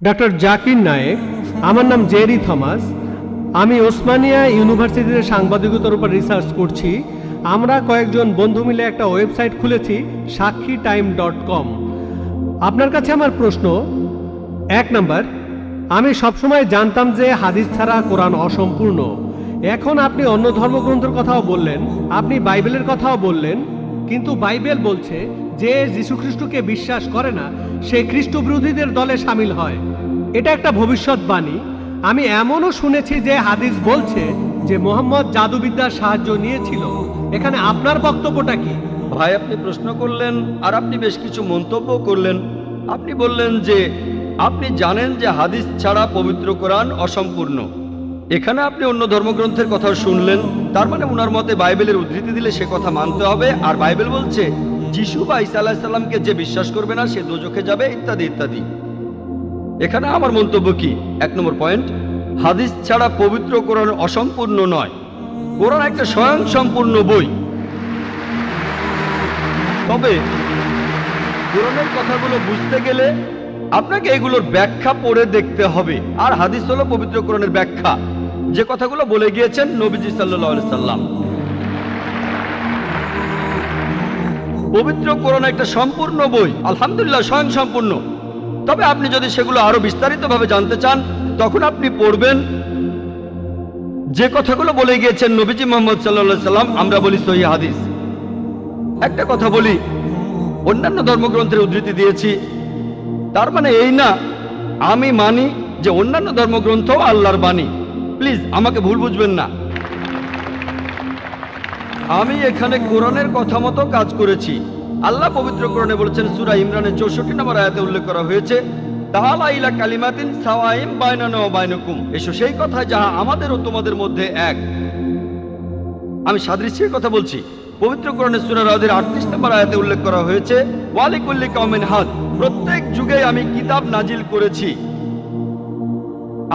Doctor Zakir Naik, আমার নাম Jerry Thomas. আমি ওসমানিয়া ইউনিভার্সিটিতে সাংবাদিকতার উপর রিসার্চ করছি। আমরা কয়েকজন বন্ধু মিলে একটা ওয়েবসাইট খুলেছি, সাক্ষীটাইম.com। আপনার কাছে আমার প্রশ্ন, 1 নাম্বার, আমি সবসময় জানতাম যে হাদিস ছাড়া কোরআন অসম্পূর্ণ। এখন আপনি অন্য ধর্মগ্রন্থের কথাও বললেন, আপনি বাইবেলের কথাও বললেন, কিন্তু বাইবেল বলছে যে যীশুখ্রিস্টকে বিশ্বাস করে না সে খ্রিস্ট বিরোধীদের দলে সামিল হয়। এটা একটা ভবিষ্যৎবাণী। আমি এমনও শুনেছি যে হাদিস বলছে যে মুহাম্মদ জাদুবিদ্যার সাহায্য নিয়েছিল। এখানে আপনার বক্তব্যটা কি? ভাই, আপনি প্রশ্ন করলেন আর আপনি বেশ কিছু মন্তব্য করলেন। আপনি বললেন যে আপনি জানেন যে হাদিস ছাড়া পবিত্র কোরআন অসম্পূর্ণ। এখানে আপনি অন্য ধর্মগ্রন্থের কথাও শুনলেন। তার মানে ওনার মতে বাইবেলের উদ্ধৃতি দিলে সে কথা মানতে হবে। আর বাইবেল বলছে যিশু বা ঈসা আলাইহিস সালামকে যে বিশ্বাস করবে না সে দোজখে যাবে, ইত্যাদি ইত্যাদি। এখানে আমার মন্তব্য কি? 1 নম্বর পয়েন্ট, হাদিস ছাড়া পবিত্র কোরআন অসম্পূর্ণ নয়। কোরআন একটা স্বয়ং সম্পূর্ণ বই। তবে কোরআনের কথাগুলো বুঝতে গেলে আপনাকে এগুলোর ব্যাখ্যা পড়ে দেখতে হবে। আর হাদিস হলো পবিত্র কোরআনের ব্যাখ্যা, যে কথাগুলো বলে গিয়েছেন নবীজি সাল্লাল্লাহু আলাইহি সাল্লাম। পবিত্র কোরআন একটা সম্পূর্ণ বই, আলহামদুলিল্লাহ, স্বয়ং সম্পূর্ণ। তবে আপনি যদি সেগুলো আরো বিস্তারিতভাবে জানতে চান, তখন আপনি পড়বেন যে কথাগুলো বলে গিয়েছেন নবীজি মুহাম্মদ সাল্লাল্লাহু আলাইহি সাল্লাম। আমরা বলি সহিহ হাদিস। একটা কথা বলি, অন্যান্য ধর্মগ্রন্থের উদ্ধৃতি দিয়েছি, তার মানে এই না আমি মানি যে অন্যান্য ধর্মগ্রন্থ আল্লাহর বাণী। প্লিজ আমাকে ভুল বুঝবেন না। আমি এখানে কোরআনের কথা মতো কাজ করেছি। আল্লাহ পবিত্র কোরআনে বলেছেন, সূরা ইমরানের 64 নম্বর আয়াতে উল্লেখ করা হয়েছে, তাআলা ইলা কালিমাতিন সাওয়াইন বাইনানা ওয়া বাইনাকুম, এসো সেই কথা যাহা আমাদের ও তোমাদের মধ্যে এক। আমি সাদৃশ্যের কথা বলছি। পবিত্র কোরআনে সূরা রাদের 38 নম্বর আয়াতে উল্লেখ করা হয়েছে, ওয়ালিকুল্লি কওমিন হাদ, প্রত্যেক যুগে আমি কিতাব নাজিল করেছি।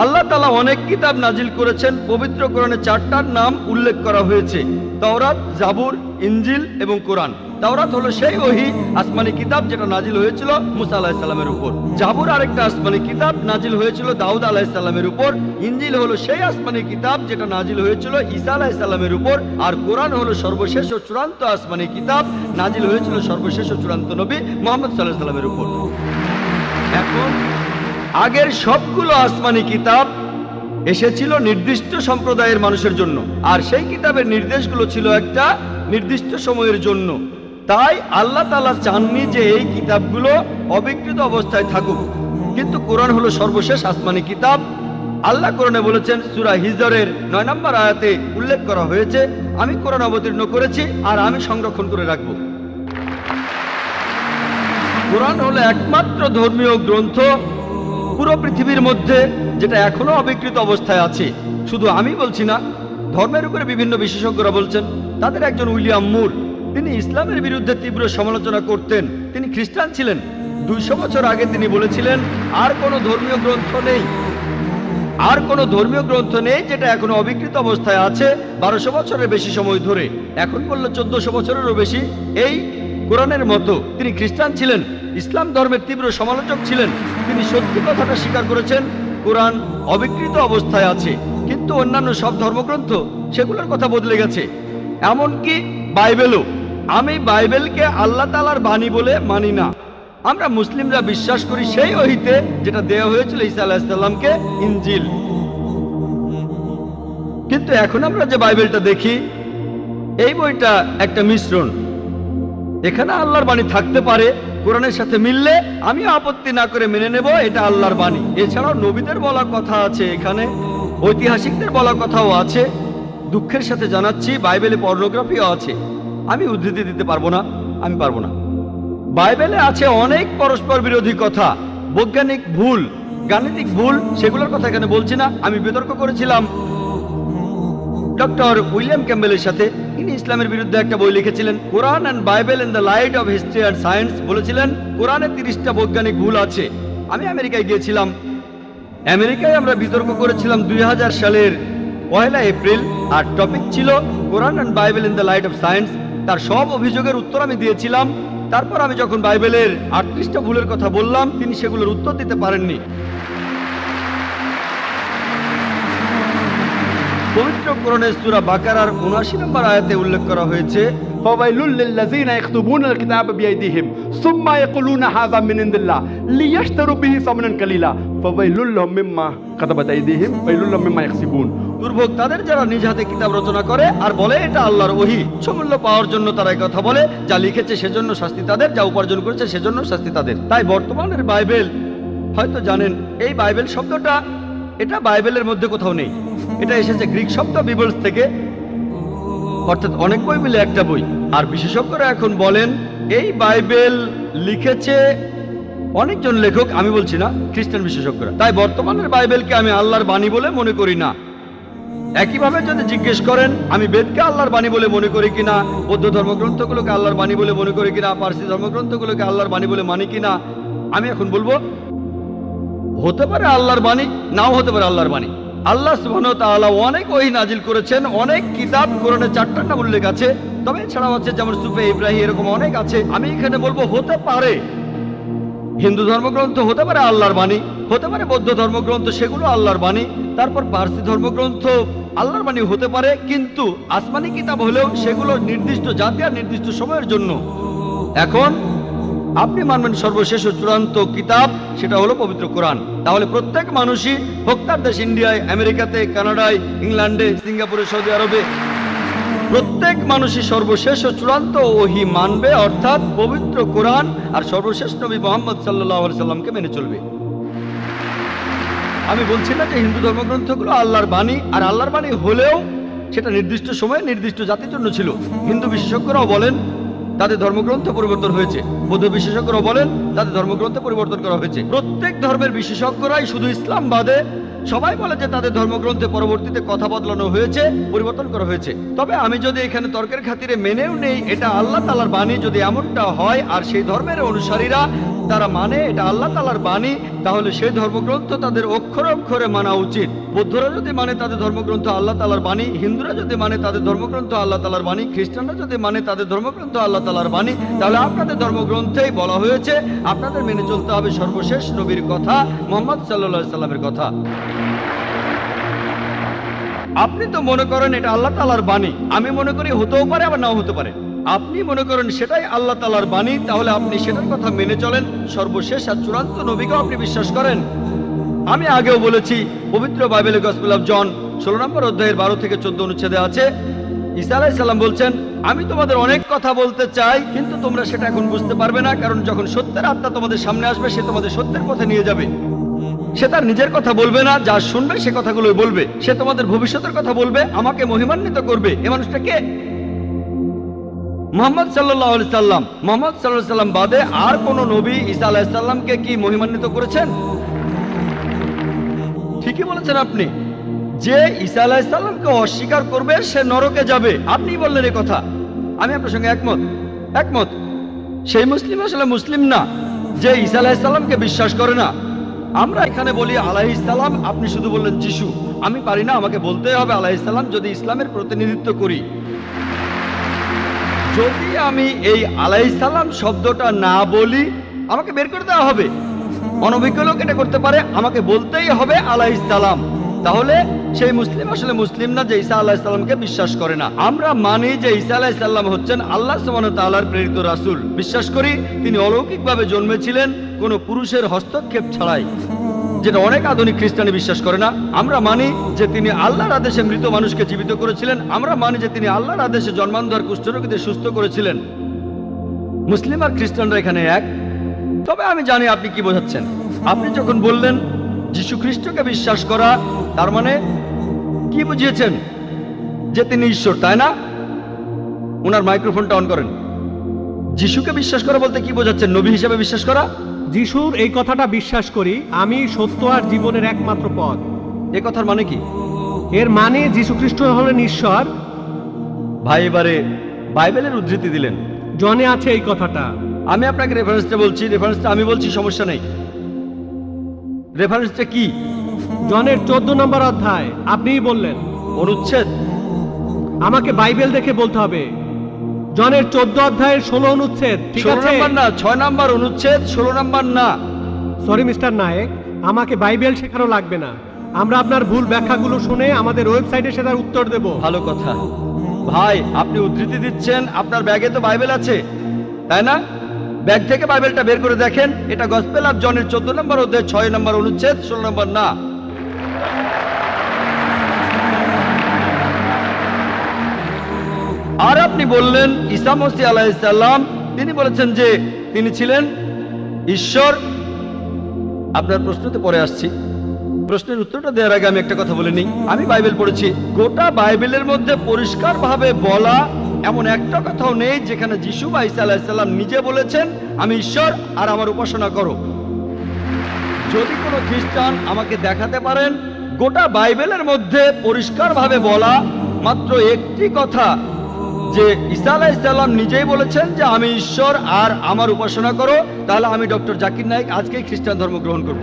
আল্লাহ তাআলা অনেক কিতাব নাজিল করেছেন। পবিত্র কোরআনে 4টার নাম উল্লেখ করা হয়েছে, তাওরাত, জাবুর, ইনজিল এবং কোরআন। তাওরাত হলো সেই ওহী আসমানি কিতাব যেটা নাজিল হয়েছিল মুসা আলাইহিস সালামের উপর। জাবুর আরেকটা আসমানি কিতাব নাজিল হয়েছিল দাউদ আলাইহিস সালামের উপর। ইনজিল হলো সেই আসমানি কিতাব যেটা নাজিল হয়েছিল ঈসা আলাইহিস সালামের উপর। আর কোরআন হলো সর্বশেষ ও চূড়ান্ত আসমানি কিতাব, নাজিল হয়েছিল সর্বশেষ ও চূড়ান্ত নবী মুহাম্মদ সাল্লাল্লাহু আলাইহি সাল্লামের উপর। এখন আগের সবগুলো আসমানি কিতাব এসেছিল নির্দিষ্ট সম্প্রদায়ের মানুষের জন্য, আর সেই কিতাবের নির্দেশগুলো ছিল একটা নির্দিষ্ট সময়ের জন্য। তাই আল্লাহ তাআলা চাননি যে এই কিতাবগুলো অবিকৃত অবস্থায় থাকুক। কিন্তু কোরআন হলো সর্বশেষ আসমানি কিতাব। আল্লাহ কোরআনে বলেছেন, সূরা হিজরের 9 নম্বর আয়াতে উল্লেখ করা হয়েছে, আমি কোরআন অবতীর্ণ করেছি আর আমি সংরক্ষণ করে রাখব। কোরআন হলো একমাত্র ধর্মীয় গ্রন্থ পুরো পৃথিবীর মধ্যে যেটা এখনো অবিকৃত অবস্থায় আছে। শুধু আমি বলছি না, ধর্মের উপরে বিভিন্ন বিশেষজ্ঞরা বলছেন। তাদের একজন উইলিয়াম মুর, তিনি ইসলামের বিরুদ্ধে তীব্র সমালোচনা করতেন। তিনি খ্রিস্টান ছিলেন। 200 বছর আগে তিনি বলেছিলেন, আর কোনো ধর্মীয় গ্রন্থ নেই যেটা এখনো অবিকৃত অবস্থায় আছে 1200 বছরের বেশি সময় ধরে। এখন বললে 1400 বছরেরও বেশি। এই কোরআনের মতো তিনি খ্রিস্টান ছিলেন, ইসলাম ধর্মের তীব্র সমালোচক ছিলেন। তিনি সত্যি কথাটা স্বীকার করেছেন, কোরআন অবিকৃত অবস্থায় আছে। কিন্তু অন্যান্য সব ধর্মগ্রন্থ সেগুলোর কথা বদলে গেছে, এমনকি বাইবেলও। আমি বাইবেলকে আল্লাহ তাআলার বাণী বলে মানি না। আমরা মুসলিমরা বিশ্বাস করি সেই ওহীতে যেটা দেওয়া হয়েছিল ঈসা আলাইহিস সালামকে, ইনজিল। কিন্তু এখন আমরা যে বাইবেলটা দেখি, এই বইটা একটা মিশ্রণ। এখানে আল্লাহর বাণী থাকতে পারে, কোরআনের সাথে মিললে আমি আপত্তি না করে মেনে নেব এটা আল্লাহর বাণী। এছাড়াও নবীদের বলা কথা আছে, এখানে ঐতিহাসিকদের বলা কথাও আছে। দুঃখের সাথে জানাচ্ছি, বাইবেলে পর্নোগ্রাফিও আছে। আমি উদ্ধৃতি দিতে পারবো না, আমি পারবো না। বাইবেলে আছে অনেক পরস্পর বিরোধী কথা, বৈজ্ঞানিক ভুল, গাণিতিক ভুল, সেগুলোর কথা এখানে বলছি না। আমি বিতর্ক করেছিলাম ডক্টর উইলিয়াম ক্যাম্বেলের সাথে। তিনি ইসলামের বিরুদ্ধে একটা বই লিখেছিলেন, Quran and Bible in the light of history and science. বলেছিলেন কোরআনে 30টা বৈজ্ঞানিক ভুল আছে। আমি আমেরিকায় গিয়েছিলাম। আমেরিকায় আমরা বিতর্ক করেছিলাম 2000 সালের 1 এপ্রিল, আর টপিক ছিল Quran and Bible in the light of science. তার সব অভিযোগের উত্তর আমি দিয়েছিলাম। তারপর আমি যখন বাইবেলের 38টা ভুলের কথা বললাম, তিনি সেগুলোর উত্তর দিতে পারেননি। পবিত্র কোরআনের সূরা বাকারার ৭৯ নম্বর আয়াতে উল্লেখ করা হয়েছে, فويل للذين يكتبون الكتاب بأيديهم ثم يقولون هذا من عند الله ليشتروا به ثمنا قليلا فويل لهم مما كتبت أيديهم ويل لهم مما يكسبون। দুর্ভোগ তাদের যারা নিজ হাতে কিতাব রচনা করে আর বলে এটা আল্লাহর ওহী, সমূল্য পাওয়ার জন্য তারা এই কথা বলে, যা লিখেছে সেজন্য শাস্তি তাদের, যা উপার্জন করেছে সেজন্য শাস্তি তাদের। তাই বর্তমানের বাইবেল, হয়তো জানেন এই বাইবেল শব্দটা এটা বাইবেলের মধ্যে কোথাও নেই, এটা এসেছে গ্রিক শব্দ বিবলস থেকে, অর্থাৎ অনেক বই মিলে একটা বই। আর বিশেষজ্ঞরা এখন বলেন এই বাইবেল লিখেছে অনেকজন লেখক, আমি বলছি না, খ্রিস্টান বিশেষজ্ঞরা। তাই বর্তমানের বাইবেলকে আমি আল্লাহর বাণী বলে মনে করি না। একইভাবে যদি জিজ্ঞেস করেন আমি বেদকে আল্লাহর বাণী বলে মনে করি কিনা, বৌদ্ধ ধর্মগ্রন্থগুলোকে আল্লাহর বাণী বলে মনে করি কিনা, পার্সি ধর্মগ্রন্থগুলোকে আল্লাহর বাণী বলে মানি কিনা, আমি এখন বলবো হতে পারে আল্লাহর বাণী, নাও হতে পারে আল্লাহর বাণী। আল্লাহ সুবহানাহু ওয়া তাআলা অনেক ওহী নাজিল করেছেন, অনেক কিতাব কোরআনে 4টার নাম উল্লেখ আছে, তবে এছাড়াও আছে যেমন সুফে ইব্রাহিম, এরকম অনেক আছে। আমি এখানে বলবো হতে পারে হিন্দু ধর্মগ্রন্থ হতে পারে আল্লাহর বাণী, হতে পারে বৌদ্ধ ধর্মগ্রন্থ সেগুলো আল্লাহর বাণী, তারপর পার্সি ধর্মগ্রন্থ আল্লাহর বাণী হতে পারে, কিন্তু আসমানি কিতাব হলেও সেগুলো নির্দিষ্ট জাতি আর নির্দিষ্ট সময়ের জন্য। এখন আপনি মানবেন সর্বশেষ ও চূড়ান্ত কিতাব, সেটা হলো পবিত্র কোরআন। তাহলে প্রত্যেক মানুষই, হোক তার দেশ ইন্ডিয়ায়, আমেরিকাতে, কানাডায়, ইংল্যান্ডে, সিঙ্গাপুরে, সৌদি আরবে, প্রত্যেক মানুষই সর্বশেষ ও চূড়ান্ত ওহী মানবে, অর্থাৎ পবিত্র কোরআন আর সর্বশেষ নবী মুহাম্মদ সাল্লাল্লাহু আলাইহি সাল্লামকে মেনে চলবে। আমি বলছি না যে হিন্দু ধর্মগ্রন্থগুলো আল্লাহর বাণী, আর আল্লাহর বাণী হলেও সেটা নির্দিষ্ট সময়ে নির্দিষ্ট জাতির জন্য ছিল। হিন্দু বিশেষজ্ঞরাও বলেন তাদের ধর্মগ্রন্থ পরিবর্তন হয়েছে, বৌদ্ধ বিশেষজ্ঞরাও বলেন তাদের ধর্মগ্রন্থ পরিবর্তন করা হয়েছে। প্রত্যেক ধর্মের বিশেষজ্ঞরাই, শুধু ইসলাম বাদে সবাই বলে যে তাদের ধর্মগ্রন্থে পরবর্তীতে কথা বদলানো হয়েছে, পরিবর্তন করা হয়েছে। তবে আমি যদি এখানে তর্কের খাতিরে মেনেও নেই এটা আল্লাহ তাআলার বাণী, যদি এমনটা হয় আর সেই ধর্মের অনুসারীরা তারা মানে এটা আল্লাহ তাআলার বাণী, তাহলে সেই ধর্মগ্রন্থ তাদের অক্ষরে অক্ষরে মানা উচিত। বৌদ্ধরা যদি মানে তাদের ধর্মগ্রন্থ আল্লাহ তাআলার বাণী, হিন্দুরা যদি মানে তাদের ধর্মগ্রন্থ আল্লাহ তাআলার বাণী, খ্রিস্টানরা যদি মানে তাদের ধর্মগ্রন্থ আল্লাহ তাআলার বাণী, তাহলে আপনাদের ধর্মগ্রন্থেই বলা হয়েছে আপনাদের মেনে চলতে হবে সর্বশেষ নবীর কথা, মুহাম্মদ সাল্লাল্লাহু আলাইহি সাল্লামের কথা। আপনি তো মনে করেন এটা আল্লাহ তাআলার বাণী, আমি মনে করি হতেও পারে আবার নাও হতে পারে। আপনি মনে করেন সেটাই আল্লাহ তাআলার বাণী, তাহলে আপনি সেটার কথা মেনে চলেন। সর্বশেষ আর চূড়ান্ত নবীকেও আপনি বিশ্বাস করেন। আমি আগেও বলেছি, পবিত্র বাইবেলে গসপেল অফ জন 16 নম্বর অধ্যায়ের 12 থেকে 14 অনুচ্ছেদে আছে, ঈসা আলাইহিস সালাম বলছেন, আমি তোমাদের অনেক কথা বলতে চাই, কিন্তু তোমরা সেটা এখন বুঝতে পারবে না, কারণ যখন সত্যের আত্মা তোমাদের সামনে আসবে সে তোমাদের সত্যের পথে নিয়ে যাবে। সে তার নিজের কথা বলবে না, যা শুনবে সে কথাগুলোই বলবে। সে তোমাদের ভবিষ্যতের কথা বলবে, আমাকে মহিমান্বিত করবে। এ মানুষটা কে? মুহাম্মদ সাল্লাল্লাহু আলাইহি সাল্লাম। মুহাম্মদ সাল্লাল্লাহু আলাইহি সাল্লাম বাদে আর কোন নবী ঈসা আলাইহিস সালামকে কি মহিমান্বিত করেছেন? ঠিকই বলেছেন আপনি, যে ঈসা আলাইহিস সালামকে অস্বীকার করবে সে নরকে যাবে। আপনি বললেন এই কথা, আমি আপনার সঙ্গে একমত। সেই মুসলিম আসলে মুসলিম না যে ঈসা আলাইহিস সালামকে বিশ্বাস করে না। আমরা এখানে বলি আলাইহিস সালাম, আপনি শুধু বললেন যিশু। আমি পারি না, আমাকে বলতে হবে আলাইহিস সালাম যদি ইসলামের প্রতিনিধিত্ব করি। যদি আমি এই আলাইহিস সালাম শব্দটা না বলি আমাকে বের করে দেওয়া হবে। অনভিজ্ঞ লোক এটা করতে পারে, আমাকে বলতেই হবে আলাইহিস সালাম। তাহলে সেই মুসলিম আসলে মুসলিম না যে ঈসা আলাইহিস সালামকে বিশ্বাস করে না। আমরা মানি যে ঈসা আলাইহিস সালাম হচ্ছেন আল্লাহ সুবহানাহু ওয়া তাআলার প্রেরিত রাসূল। বিশ্বাস করি তিনি অলৌকিকভাবে জন্মেছিলেন কোনো পুরুষের হস্তক্ষেপ ছাড়াই, যেটা অনেক আধুনিক খ্রিস্টানি বিশ্বাস করে না। আমরা মানি যে তিনি আল্লাহর আদেশে মৃত মানুষকে জীবিত করেছিলেন। আমরা মানি যে তিনি আল্লাহর আদেশে জন্মান্ধ কুষ্ঠরোগীদের সুস্থ করেছিলেন। মুসলিম আর খ্রিস্টানরা এখানে এক। তবে আমি জানি আপনি কি বোঝাচ্ছেন। আপনি যখন বললেন যীশু খ্রিস্টকে বিশ্বাস করা, তার মানে কি বুঝিয়েছেন? যে তিনি ঈশ্বর, তাই না? ওনার মাইক্রোফোনটা অন করেন। যিশুকে বিশ্বাস করা বলতে কি বোঝাচ্ছেন? নবী হিসেবে বিশ্বাস করা? যিশুর এই কথাটা বিশ্বাস করি, আমি সত্য আর জীবনের একমাত্র পথ। এ কথার মানে কি? এর মানে যীশু খ্রিস্ট হলেন ঈশ্বর। ভাই এবারে বাইবেলের উদ্ধৃতি দিলেন, জনে আছে এই কথাটা। আমি আপনাকে রেফারেন্সটা বলছি, রেফারেন্সটা আমি বলছি, সমস্যা নেই। রেফারেন্সটা কি? জনের 14 নম্বর অধ্যায়। আপনিই বললেন অনুচ্ছেদ। আমাকে বাইবেল দেখে বলতে হবে। জনের 14 অধ্যায়ের 16 অনুচ্ছেদ। ঠিক 16 আছে? নাম্বার না, 6 নাম্বার অনুচ্ছেদ, 16 নাম্বার না। সরি মিস্টার নায়েক, আমাকে বাইবেল শেখানো লাগবে না। আমরা আপনার ভুল ব্যাখ্যাগুলো শুনে আমাদের ওয়েবসাইটে সেটার উত্তর দেব। ভালো কথা ভাই, আপনি উদ্ধৃতি দিচ্ছেন, আপনার ব্যাগে তো বাইবেল আছে তাই না? ব্যাগ থেকে বাইবেলটা বের করে দেখেন, এটা গসপেল অফ জনের 14 নম্বর অধ্যায় 6 নম্বর অনুচ্ছেদ 16 নম্বর না। আর আপনি বললেন ঈসা মসীহ আলাইহিস সালাম তিনি বলেছেন যে তিনি ছিলেন ঈশ্বর। আপনার প্রশ্নতে পরে আসছি, প্রশ্নের উত্তরটা দেওয়ার আগে আমি একটা কথা বলে নিই। আমি বাইবেল পড়েছি, গোটা বাইবেলের মধ্যে পরিষ্কারভাবে বলা এমন একটা কথাও নেই যেখানে যিশু বা ঈসা আলাইহিস সালাম নিজে বলেছেন আমি ঈশ্বর আর আমার উপাসনা করো। যদি কোনো খ্রিস্টান আমাকে দেখাতে পারেন গোটা বাইবেলের মধ্যে পরিষ্কারভাবে বলা মাত্র একটি কথা যে ঈসা আলাইহিস সালাম নিজেই বলেছেন যে আমি ঈশ্বর আর আমার উপাসনা করো, তাহলে আমি ডক্টর জাকির নায়েক আজকেই খ্রিস্টান ধর্ম গ্রহণ করব।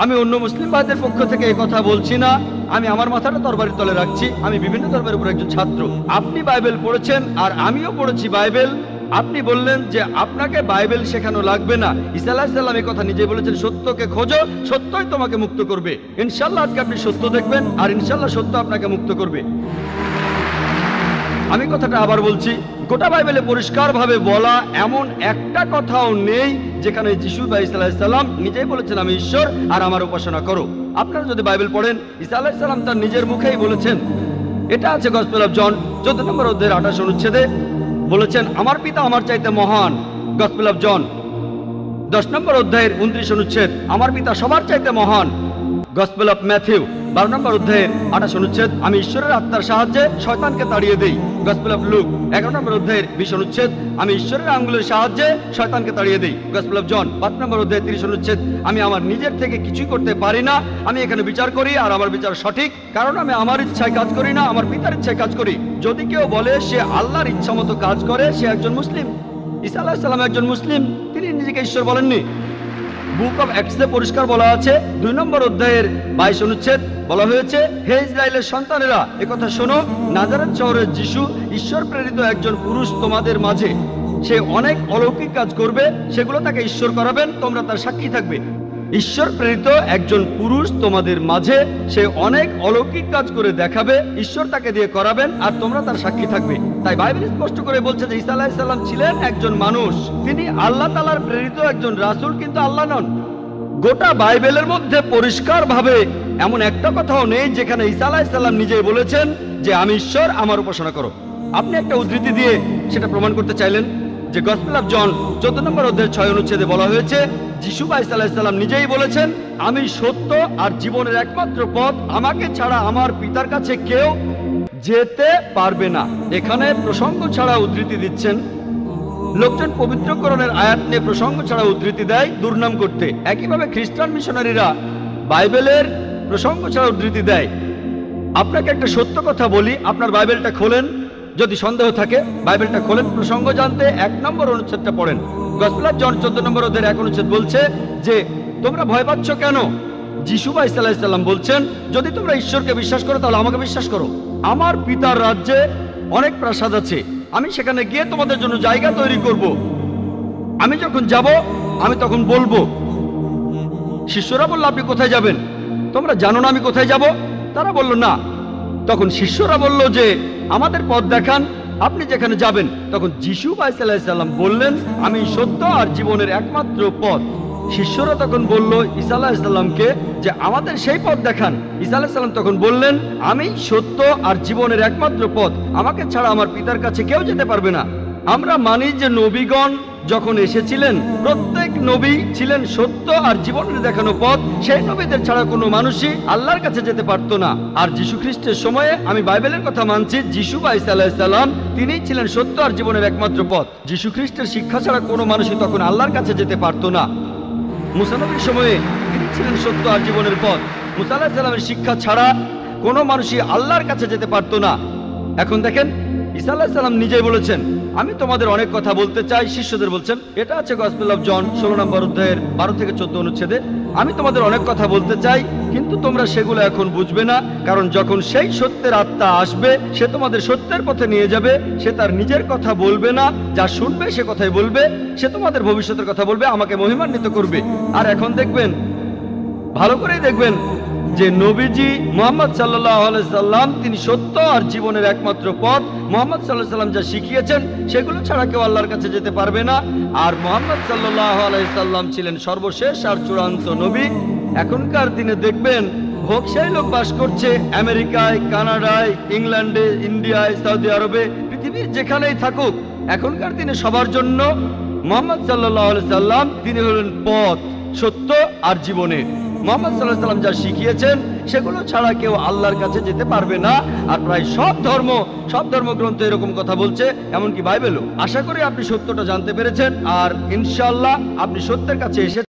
আমি অন্য মুসলিম ভাইদের পক্ষ থেকে এই কথা বলছি না, আমি আমার মাথাটা তরবারির তলে রাখছি। আমি বিভিন্ন ধর্মের উপর একজন ছাত্র। আপনি বাইবেল পড়েছেন আর আমিও পড়েছি বাইবেল। আপনি বললেন যে আপনাকে বাইবেল শেখানো লাগবে না। ঈসা আলাইহিস সালাম এই কথা নিজেই বলেছেন, সত্যকে খোঁজো, সত্যই তোমাকে মুক্ত করবে। ইনশাআল্লাহ আজকে আপনি সত্য দেখবেন আর ইনশাআল্লাহ সত্য আপনাকে মুক্ত করবে। আমি কথাটা আবার বলছি, গোটা বাইবেলে পরিষ্কারভাবে বলা এমন একটা কথাও নেই যেখানে যিশু বা ঈসা আলাইহিস সালাম নিজেই বলেছেন আমি ঈশ্বর আর আমার উপাসনা করো। আপনারা যদি বাইবেল পড়েন, ঈসা আলাইহিস সালাম তার নিজের মুখেই বলেছেন, এটা আছে গসপেল অফ জন 14 নম্বর অধ্যায়ের 28 অনুচ্ছেদে বলেছেন আমার পিতা আমার চাইতে মহান। গসপেল অফ জন 10 নম্বর অধ্যায়ের 29 অনুচ্ছেদ আমার পিতা সবার চাইতে মহান। গসপেল অফ ম্যাথিউ 12 নম্বর অধ্যায়ের 28 অনুচ্ছেদ আমি ঈশ্বরের আত্মার সাহায্যে শয়তানকে তাড়িয়ে দেই। গসপেল অফ লুক 11 নম্বর অধ্যায়ের 20 অনুচ্ছেদ আমি ঈশ্বরের আঙ্গুলের সাহায্যে শয়তানকে তাড়িয়ে দেই। গসপেল অফ জন 5 নম্বর অধ্যায়ের 30 অনুচ্ছেদ আমি আমার নিজের থেকে কিছুই করতে পারি না, আমি এখানে বিচার করি আর আমার বিচার সঠিক, কারণ আমি আমার ইচ্ছায় কাজ করি না, আমার পিতার ইচ্ছায় কাজ করি। যদি কেউ বলে সে আল্লাহর ইচ্ছা মতো কাজ করে সে একজন মুসলিম। ঈসা আলাইহিস সালাম একজন মুসলিম, তিনি নিজেকে ঈশ্বর বলেননি। বুক অফ অ্যাক্টসে পরিষ্কার বলা আছে 2 নম্বর অধ্যায়ের 22 অনুচ্ছেদ বলা হয়েছে হে ইসরায়েলের সন্তানেরা একথা শোনো, নাজারেত শহরের যিশু ঈশ্বর প্রেরিত একজন পুরুষ তোমাদের মাঝে, সে অনেক অলৌকিক কাজ করবে, সেগুলো তাকে ঈশ্বর করাবেন, তোমরা তার সাক্ষী থাকবে। ঈশ্বর প্রেরিত একজন পুরুষ তোমাদের মাঝে, সে অনেক অলৌকিক কাজ করে দেখাবে, ঈশ্বর তাকে দিয়ে করাবেন আর তোমরা তার সাক্ষী থাকবে। তাই বাইবেল স্পষ্ট করে বলছে যে ঈসা আলাইহিস সালাম ছিলেন একজন মানুষ, তিনি আল্লাহ তাআলার প্রেরিত একজন রাসূল, কিন্তু আল্লাহ নন। গোটা বাইবেলের মধ্যে পরিষ্কারভাবে এমন একটা কথাও নেই যেখানে ঈসা আলাইহিস সালাম নিজেই বলেছেন যে আমি ঈশ্বর আমার উপাসনা করো। আপনি একটা উদ্ধৃতি দিয়ে সেটা প্রমাণ করতে চাইলেন যে গসপেল অফ জন 14 নম্বর অধ্যায়ের 6 অনুচ্ছেদে বলা হয়েছে যিশু বা ঈসা আলাইহিস সালাম নিজেই বলেছেন আমি সত্য আর জীবনের একমাত্র পথ, আমাকে ছাড়া আমার পিতার কাছে কেউ যেতে পারবে না। এখানে প্রসঙ্গ ছাড়া উদ্ধৃতি দিচ্ছেন। লোকজন পবিত্রকরণের আয়াত নিয়ে প্রসঙ্গ ছাড়া উদ্ধৃতি দেয় দুর্নাম করতে। একইভাবে খ্রিস্টান মিশনারিরা বাইবেলের প্রসঙ্গ ছাড়া উদ্ধৃতি দেয়। আপনাকে একটা সত্য কথা বলি, আপনার বাইবেলটা খোলেন, যদি সন্দেহ থাকে বাইবেলটা খোলেন, প্রসঙ্গ জানতে 1 নম্বর অনুচ্ছেদটা পড়েন। গসপেল অফ জন 14 নম্বর অধ্যায়ের 1 অনুচ্ছেদ বলছে যে তোমরা ভয় পাচ্ছ কেন? যিশু বা ঈসা আলাইহিস সালাম বলছেন যদি তোমরা ঈশ্বরকে বিশ্বাস করো তাহলে আমাকে বিশ্বাস করো। আমার পিতার রাজ্যে অনেক প্রাসাদ আছে, আমি সেখানে গিয়ে তোমাদের জন্য জায়গা তৈরি করব। আমি যখন যাব আমি তখন বলবো। শিষ্যরা বলল আপনি কোথায় যাবেন? তোমরা জানো না আমি কোথায় যাব? তারা বলল না। তখন শিষ্যরা বলল যে আমাদের পথ দেখান, আপনি যেখানে যাবেন। তখন যিশু বা ঈসা আলাইহিস সালাম বললেন আমি সত্য আর জীবনের একমাত্র পথ। শিষ্যরা তখন বলল ঈসা আলাইহিস সালামকে যে আমাদের সেই পথ দেখান। ঈসা আলাইহিস সালাম তখন বললেন আমি সত্য আর জীবনের একমাত্র পথ, আমাকে ছাড়া আমার পিতার কাছে কেউ যেতে পারবে না। আমরা মানি যে নবীগণ যখন এসেছিলেন প্রত্যেক নবী ছিলেন সত্য আর জীবনের দেখানো পথ, সেই নবীদের ছাড়া কোনো মানুষই আল্লাহর কাছে যেতে পারতো না। আর যীশু খ্রিস্টের সময়ে আমি বাইবেলের কথা মানছি, যিশু বা ঈসা আলাইহিস সালাম তিনিই ছিলেন সত্য আর জীবনের একমাত্র পথ। যীশু খ্রিস্টের শিক্ষা ছাড়া কোনো মানুষই তখন আল্লাহর কাছে যেতে পারতো না। মুসা নবীর সময়ে তিনি ছিলেন সত্য আর জীবনের পথ। মুসা আলাইহিস সালামের শিক্ষা ছাড়া কোনো মানুষই আল্লাহর কাছে যেতে পারতো না। এখন দেখেন ঈসা আলাইহিস সালাম নিজেই বলেছেন, আমি তোমাদের অনেক কথা বলতে চাই। শিষ্যদের বলছেন, এটা আছে গসপেল অফ জন 16 নম্বর অধ্যায়ের 12 থেকে 14 অনুচ্ছেদে, আমি তোমাদের অনেক কথা বলতে চাই, কিন্তু তোমরা সেগুলো এখন বুঝবে না, কারণ যখন সেই সত্যের আত্মা আসবে সে তোমাদের সত্যের পথে নিয়ে যাবে। সে তার নিজের কথা বলবে না, যা শুনবে সে কথাই বলবে। সে তোমাদের ভবিষ্যতের কথা বলবে, আমাকে মহিমান্বিত করবে। আর এখন দেখবেন, ভালো করেই দেখবেন যে নবীজি মুহাম্মদ সাল্লাল্লাহু আলাইহি সাল্লাম তিনি সত্য আর জীবনের একমাত্র পথ। মুহাম্মদ সাল্লাল্লাহু আলাইহি সাল্লাম যা শিখিয়েছেন সেগুলো ছাড়া কেউ আল্লাহর কাছে যেতে পারবে না। আর মুহাম্মদ সাল্লাল্লাহু আলাইহি সাল্লাম ছিলেন সর্বশেষ আর চূড়ান্ত নবী। এখনকার দিনে দেখবেন হোক সেই লোক বাস করছে আমেরিকায়, কানাডায়, ইংল্যান্ডে, ইন্ডিয়ায়, সৌদি আরবে, পৃথিবীর যেখানেই থাকুক, এখনকার দিনে সবার জন্য মুহাম্মদ সাল্লাল্লাহু আলাইহি সাল্লাম তিনি হলেন পথ, সত্য আর জীবনের। মুহাম্মদ সাল্লাল্লাহু আলাইহি সাল্লাম যা শিখিয়েছেন সেগুলো ছাড়া কেউ আল্লাহর কাছে যেতে পারবে না। আর প্রায় সব ধর্মগ্রন্থ এরকম কথা বলছে, এমনকি বাইবেলও। আশা করি আপনি সত্যটা জানতে পেরেছেন, আর ইনশাআল্লাহ আপনি সত্যের কাছে এসে